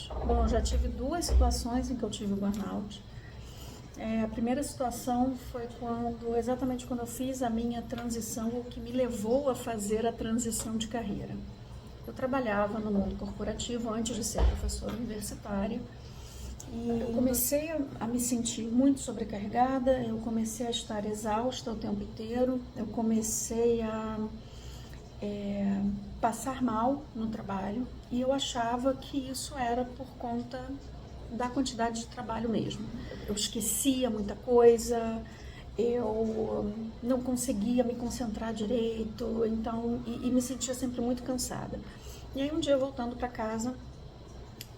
burnout? Bom, eu já tive duas situações em que eu tive burnout. A primeira situação foi exatamente quando eu fiz a minha transição, o que me levou a fazer a transição de carreira. Eu trabalhava no mundo corporativo antes de ser professora universitária e eu comecei a me sentir muito sobrecarregada, eu comecei a estar exausta o tempo inteiro, eu comecei a passar mal no trabalho e eu achava que isso era por conta da quantidade de trabalho mesmo. Eu esquecia muita coisa, eu não conseguia me concentrar direito, então e me sentia sempre muito cansada. E aí um dia, voltando para casa,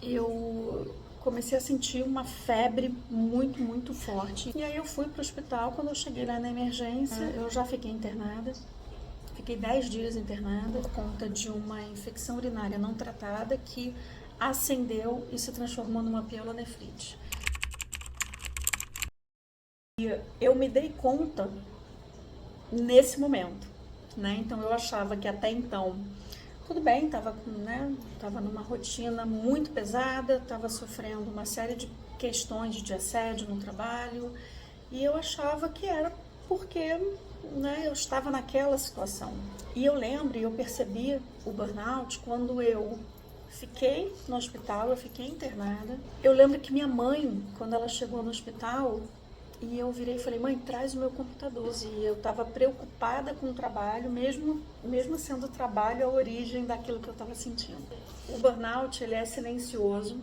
eu comecei a sentir uma febre muito forte. E aí eu fui para o hospital. Quando eu cheguei lá na emergência, eu já fiquei internada. Fiquei 10 dias internada por conta de uma infecção urinária não tratada que ascendeu e se transformou numa pielonefrite. E eu me dei conta nesse momento, né? Então eu achava que até então tudo bem, tava numa rotina muito pesada, estava sofrendo uma série de questões de assédio no trabalho e eu achava que era porque, né, eu estava naquela situação. E eu lembro e eu percebi o burnout quando eu fiquei no hospital, eu fiquei internada. Eu lembro que minha mãe, quando ela chegou no hospital, e eu virei e falei, mãe, traz o meu computador. E eu estava preocupada com o trabalho, mesmo sendo o trabalho a origem daquilo que eu estava sentindo. O burnout, ele é silencioso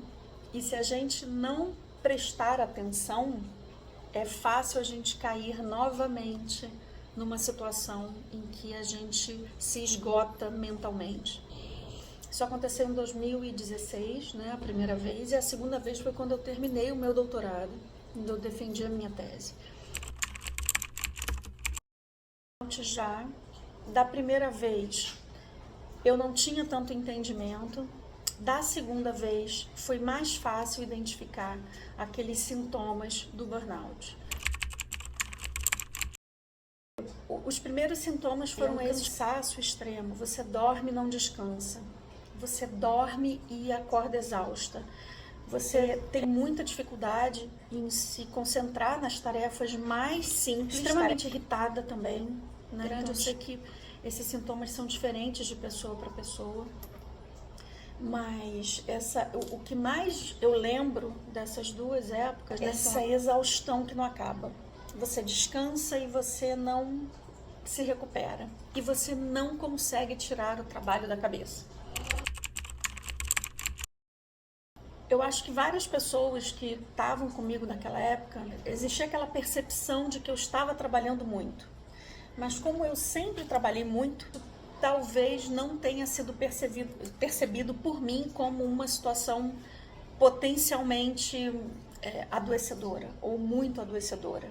e se a gente não prestar atenção, é fácil a gente cair novamente numa situação em que a gente se esgota mentalmente. Isso aconteceu em 2016, né, a primeira vez, e a segunda vez foi quando eu terminei o meu doutorado, quando eu defendi a minha tese. Já da primeira vez eu não tinha tanto entendimento, da segunda vez foi mais fácil identificar aqueles sintomas do burnout. Os primeiros sintomas foram esse cansaço extremo, você dorme e não descansa, você dorme e acorda exausta. Você tem muita dificuldade em se concentrar nas tarefas mais simples, extremamente irritada também, né? Então, eu sei que esses sintomas são diferentes de pessoa para pessoa, mas o que mais eu lembro dessas duas épocas, essa exaustão que não acaba. Você descansa e você não se recupera, e você não consegue tirar o trabalho da cabeça. Eu acho que várias pessoas que estavam comigo naquela época, existia aquela percepção de que eu estava trabalhando muito. Mas como eu sempre trabalhei muito, talvez não tenha sido percebido por mim como uma situação potencialmente adoecedora ou muito adoecedora.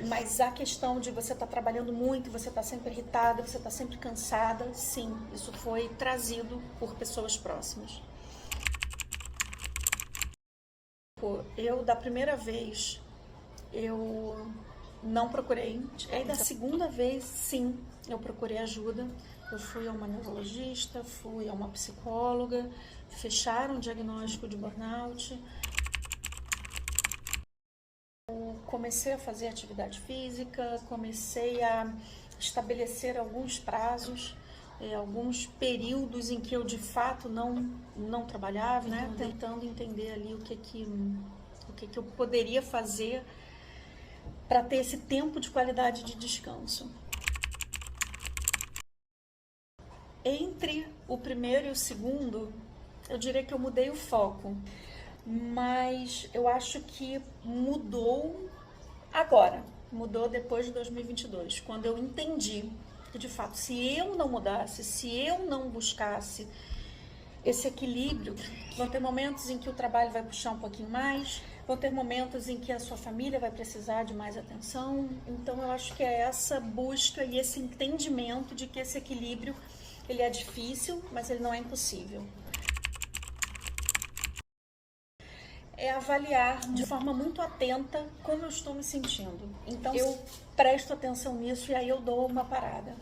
Mas a questão de você estar trabalhando muito, você estar sempre irritada, você estar sempre cansada, sim, isso foi trazido por pessoas próximas. Eu, da primeira vez, eu não procurei. Aí, da segunda vez, sim, eu procurei ajuda. Eu fui a uma neurologista, fui a uma psicóloga, fecharam o diagnóstico de burnout. Eu comecei a fazer atividade física, comecei a estabelecer alguns prazos, alguns períodos em que eu de fato não trabalhava, né? Tentando entender ali o que eu poderia fazer para ter esse tempo de qualidade de descanso. Entre o primeiro e o segundo, eu diria que eu mudei o foco, mas eu acho que mudou agora, mudou depois de 2022, quando eu entendi que, de fato, se eu não mudasse, se eu não buscasse esse equilíbrio, vão ter momentos em que o trabalho vai puxar um pouquinho mais, vão ter momentos em que a sua família vai precisar de mais atenção. Então eu acho que é essa busca e esse entendimento de que esse equilíbrio, ele é difícil, mas ele não é impossível. É avaliar de forma muito atenta como eu estou me sentindo. Então eu presto atenção nisso e aí eu dou uma parada.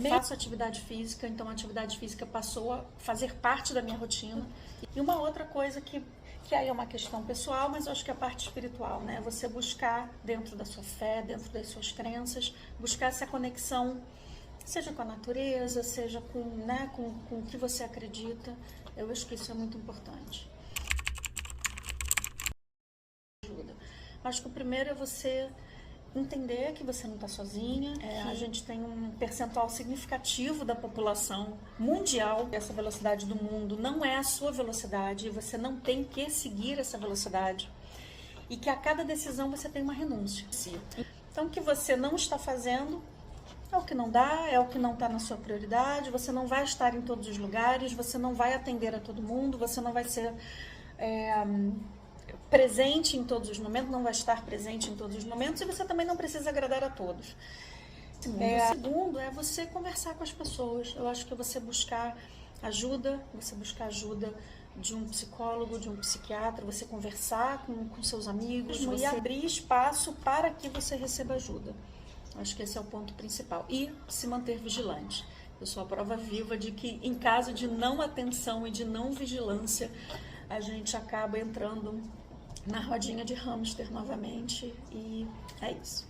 Faço atividade física, então a atividade física passou a fazer parte da minha rotina. E uma outra coisa que que aí é uma questão pessoal, mas eu acho que é a parte espiritual, né? Você buscar dentro da sua fé, dentro das suas crenças, buscar essa conexão, seja com a natureza, seja com, né, com o que você acredita. Eu acho que isso é muito importante. Ajuda. Acho que o primeiro é você entender que você não está sozinha. A gente tem um percentual significativo da população mundial. Essa velocidade do mundo não é a sua velocidade, você não tem que seguir essa velocidade. E que a cada decisão você tem uma renúncia. Então, o que você não está fazendo é o que não dá, é o que não está na sua prioridade, você não vai estar em todos os lugares, você não vai atender a todo mundo, você não vai ser presente em todos os momentos, não vai estar presente em todos os momentos, e você também não precisa agradar a todos. O segundo é você conversar com as pessoas. Eu acho que é você buscar ajuda de um psicólogo, de um psiquiatra, você conversar com seus amigos e abrir espaço para que você receba ajuda. Acho que esse é o ponto principal. E se manter vigilante. Eu sou a prova viva de que, em caso de não atenção e de não vigilância, a gente acaba entrando na rodinha de hamster novamente, e é isso.